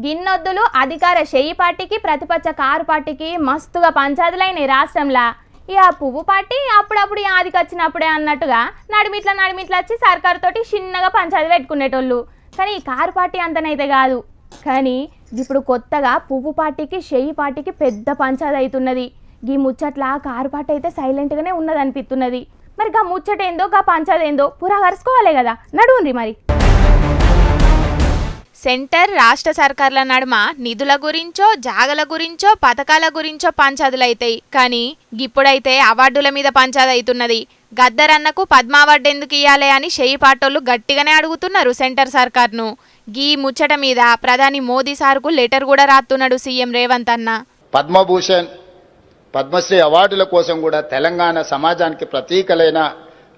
గిన్నొద్దులు అధికార షెయ్యి పార్టీకి ప్రతిపక్ష కారు పార్టీకి మస్తుగా పంచాదులైన రాష్ట్రంలో ఇక పువ్వు పార్టీ అప్పుడప్పుడు ఆదికి వచ్చినప్పుడే అన్నట్టుగా నడిమిట్ల వచ్చి సర్కారు తోటి చిన్నగా పంచాది పెట్టుకునేటోళ్ళు. కానీ ఈ కారు పార్టీ అంతనైతే కాదు. కానీ ఇప్పుడు కొత్తగా పువ్వు పార్టీకి షెయ్యి పార్టీకి పెద్ద పంచాది అవుతున్నది. ఈ ముచ్చట్ల కారు పార్టీ అయితే సైలెంట్గానే ఉన్నది అనిపిస్తున్నది. మరి గా ముచ్చట ఏందో గా పంచాది ఏందో పురా కరుసుకోవాలి కదా. నడువుండ్రి మరి. సెంటర్ రాష్ట్ర సర్కార్ల నడుమ నిధుల గురించో జాగల గురించో పథకాల గురించో పంచాదులైతాయి. కానీ ఇప్పుడైతే అవార్డుల మీద పంచాది అవుతున్నది. గద్దరన్నకు పద్మ అవార్డు ఎందుకు ఇయ్యాలి అని షెయ్యి పాటోళ్ళు గట్టిగానే అడుగుతున్నారు సెంటర్ సర్కార్ను. గీ ముచ్చట మీద ప్రధాని మోదీ సార్కు లెటర్ కూడా రాస్తున్నాడు సీఎం రేవంత్ అన్న. పద్మభూషణ్ పద్మశ్రీ అవార్డుల కోసం కూడా తెలంగాణ సమాజానికి ప్రతీకలైన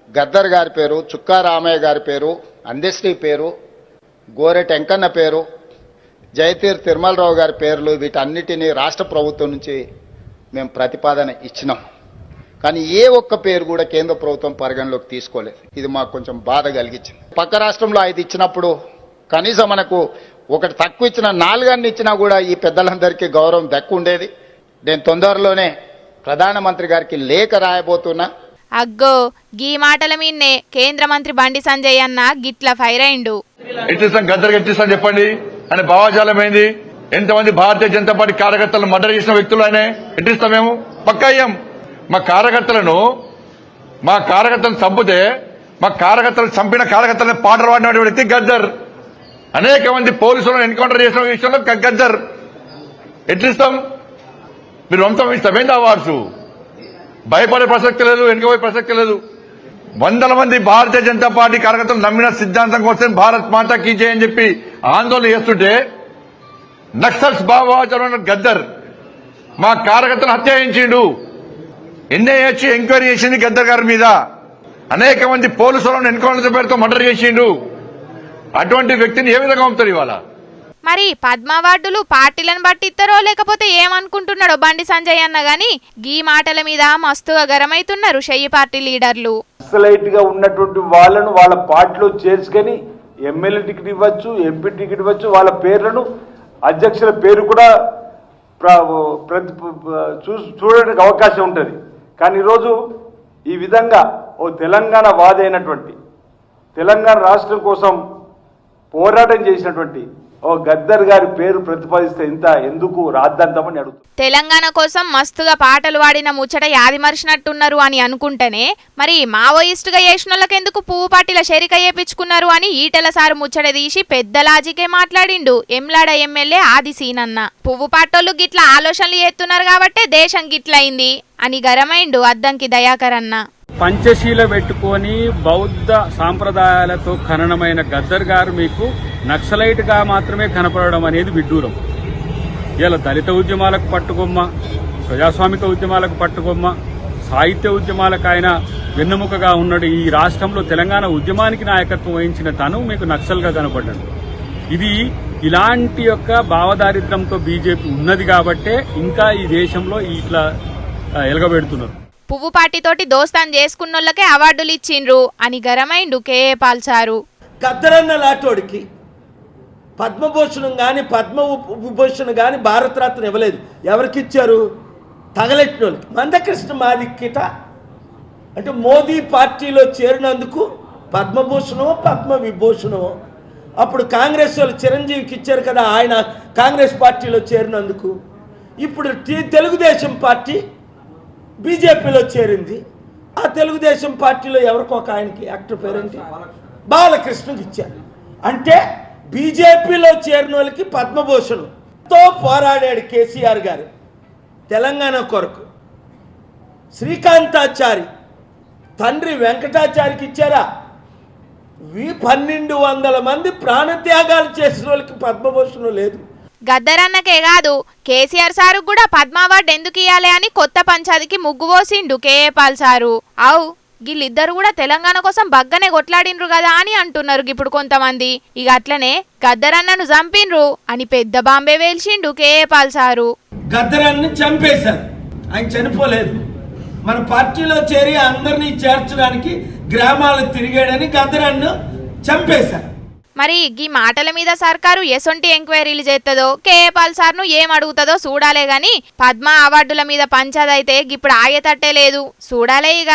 గద్దర్ గారి పేరు, చుక్కా రామయ్య గారి పేరు, అందశ్రీ పేరు, గోరెట్ వెంకన్న పేరు, జయతీర్ తిరుమలరావు గారి పేర్లు వీటన్నిటినీ రాష్ట్ర ప్రభుత్వం నుంచి మేము ప్రతిపాదన ఇచ్చినాం. కానీ ఏ ఒక్క పేరు కూడా కేంద్ర ప్రభుత్వం పరిగణలోకి తీసుకోలేదు. ఇది మాకు కొంచెం బాధ కలిగించింది. పక్క రాష్ట్రంలో 5 ఇచ్చినప్పుడు కనీసం మనకు ఒకటి తక్కువ ఇచ్చిన 4 ఇచ్చినా కూడా ఈ పెద్దలందరికీ గౌరవం దక్కు ఉండేది. నేను తొందరలోనే ప్రధానమంత్రి గారికి లేఖ రాయబోతున్నా. అగ్గో గీ మాటల మీన్నే కేంద్ర మంత్రి బండి సంజయ్ అన్న గిట్ల ఫైర్ అయిండు. గద్దర్ ఎట్టిస్తాం చెప్పండి అని భావాజాలం ఏంది? ఎంతమంది భారతీయ జనతా పార్టీ కార్యకర్తలను మర్డర్ చేసిన వ్యక్తులు ఆయన ఎట్టిస్తాం? మేము పక్కా అయ్యాం. మా కార్యకర్తలను చంపితే మా కార్యకర్తలు చంపిన కార్యకర్తలను పాటలు పాడిన వ్యక్తి గద్దర్. అనేక మంది పోలీసులను ఎన్కౌంటర్ చేసిన విషయంలో గద్దర్. ఎట్లిస్తాం? మీరు వంశం ఇస్తామేంది అవార్డ్స్? భయపడే ప్రసక్తి లేదు, వెనుకపోయే ప్రసక్తి లేదు. వందల మంది భారతీయ జనతా పార్టీ కార్యకర్తలు నమ్మిన సిద్ధాంతం కోసం భారత్ మాతా కీ జై అని చెప్పి ఆందోళన చేస్తుంటే నక్సల్స్ భావోద్వేగం గద్దర్ మా కార్యకర్తలు హత్య చేయించిండు. ఎన్ఐఏ ఎంక్వైరీ చేసింది గద్దర్ గారి మీద. అనేక మంది పోలీసులను ఎన్కౌంటర్ పేరుతో మర్డర్ చేసిండు. అటువంటి వ్యక్తిని ఏ విధంగా పంపుతారు ఇవాళ? మరి పద్మ అవార్డులు పార్టీలను బట్టి ఇస్తారో లేకపోతే ఏమనుకుంటున్నాడో బండి సంజయ్ అన్న గాని గీ మాటల మీద మస్తుగా గరమైతున్నారు షెయ్యి పార్టీ లీడర్లు. నక్సలైట్ గా ఉన్నటువంటి వాళ్ళను వాళ్ళ పార్టీలో చేర్చుకొని ఎమ్మెల్యే టికెట్ ఇవ్వచ్చు, ఎంపీ టికెట్ ఇవ్వచ్చు. వాళ్ళ పేర్లను అధ్యక్షుల పేరు కూడా చూడడానికి అవకాశం ఉంటుంది. కానీ ఈరోజు ఈ విధంగా ఓ తెలంగాణ వాది అయినటువంటి, తెలంగాణ రాష్ట్రం కోసం పోరాటం చేసినటువంటి ఓ గద్దర్ గారి పేరు ప్రతిపాదిస్తే ఎందుకు రాద్దంతామని అడుగుతుంది. తెలంగాణ కోసం మస్తుగా పాటలు వాడిన ముచ్చట యాది మరిచినట్టున్నారు అని అనుకుంటేనే మరి మావోయిస్టుగా చేసినోళ్ళకి ఎందుకు పువ్వు పార్టీల షెరిక చేపించుకున్నారు అని ఈటెల సారు ముచ్చట తీసి పెద్ద లాజికే మాట్లాడిండు ఎమ్లాడ ఎమ్మెల్యే ఆది సీనన్న. పువ్వు పాటోళ్ళు గిట్ల ఆలోచనలు చేస్తున్నారు కాబట్టే దేశం గిట్లయింది అని గరమైండు అద్దంకి దయాకర్ అన్న. పంచశీల పెట్టుకొని బౌద్ధ సాంప్రదాయాలతో ఖననమైన గద్దర్ గారు మీకు నక్సలైట్ గా మాత్రమే కనపడడం అనేది విడ్డూరం. ఇలా దళిత ఉద్యమాలకు పట్టుకొమ్మ, ప్రజాస్వామిక ఉద్యమాలకు పట్టుకొమ్మ, సాహిత్య ఉద్యమాలకు ఆయన వెన్నెముకగా ఉన్నాడు. ఈ రాష్ట్రంలో తెలంగాణ ఉద్యమానికి నాయకత్వం వహించిన తను మీకు నక్సల్ గా కనపడ్డాడు. ఇది ఇలాంటి యొక్క భావదారిద్ర్యంతో బీజేపీ ఉన్నది కాబట్టే ఇంకా ఈ దేశంలో ఇట్లా ఎలగబెడుతున్నారు. పువ్వు పార్టీతోటి దోస్తాన్ చేసుకున్నోళ్ళకే అవార్డులు ఇచ్చిండ్రు అని గరమైండు కేఏ పాల్ సారు. గద్దరన్న లాటోడికి పద్మభూషణం కానీ పద్మ విభూషణ్ కానీ భారతరత్న ఇవ్వలేదు. ఎవరికి ఇచ్చారు? తగలెట్టిన వాళ్ళకి. మందకృష్ణ మాదిక్కిట అంటే మోదీ పార్టీలో చేరినందుకు పద్మభూషణమో పద్మ విభూషణమో. అప్పుడు కాంగ్రెస్ వాళ్ళు చిరంజీవికి ఇచ్చారు కదా, ఆయన కాంగ్రెస్ పార్టీలో చేరినందుకు. ఇప్పుడు తెలుగుదేశం పార్టీ బీజేపీలో చేరింది. ఆ తెలుగుదేశం పార్టీలో ఎవరికొక ఆయనకి యాక్టర్ పేరేంటి, బాలకృష్ణకి ఇచ్చారు. అంటే బీజేపీలో చేరిన వాళ్ళకి పద్మభూషణంతో పోరాడాడు కేసీఆర్ గారు తెలంగాణ కొరకు. శ్రీకాంతాచారి తండ్రి వెంకటాచారికి ఇచ్చారా? 1200 మంది ప్రాణత్యాగాలు చేసిన వాళ్ళకి పద్మభూషణం లేదు. గద్దరన్నకే కాదు కేసీఆర్ సారు కూడా పద్మ అవార్డు ఎందుకు ఇయ్యాలి అని కొత్త పంచాదికి ముగ్గు పోసిండు కేఏ పాల్ సారు. అవు వీళ్ళిద్దరు కూడా తెలంగాణ కోసం బగ్గనే కొట్లాడినరు కదా అని అంటున్నారు ఇప్పుడు కొంతమంది. ఇక అట్లనే గద్దరన్నను చంపిన్రు అని పెద్ద బాంబే వేల్చిండు కేఏ పాల్ సారు. గద్దరన్ని చంపేశారు, ఆయన చనిపోలేదు. మన పార్టీలో చేరి అందరినీ చేర్చడానికి గ్రామాలకు తిరిగాడని గద్దరన్ను చంపేశారు. మరి ఈ మాటల మీద సర్కారు ఎసొంటి ఎంక్వైరీలు చేస్తుందో కేఏ పాల్ సార్ను ఏం అడుగుతుందో చూడాలే గాని పద్మ అవార్డుల మీద పంచాదైతే ఇప్పుడు ఆగేటట్టే లేదు చూడాలే ఇక.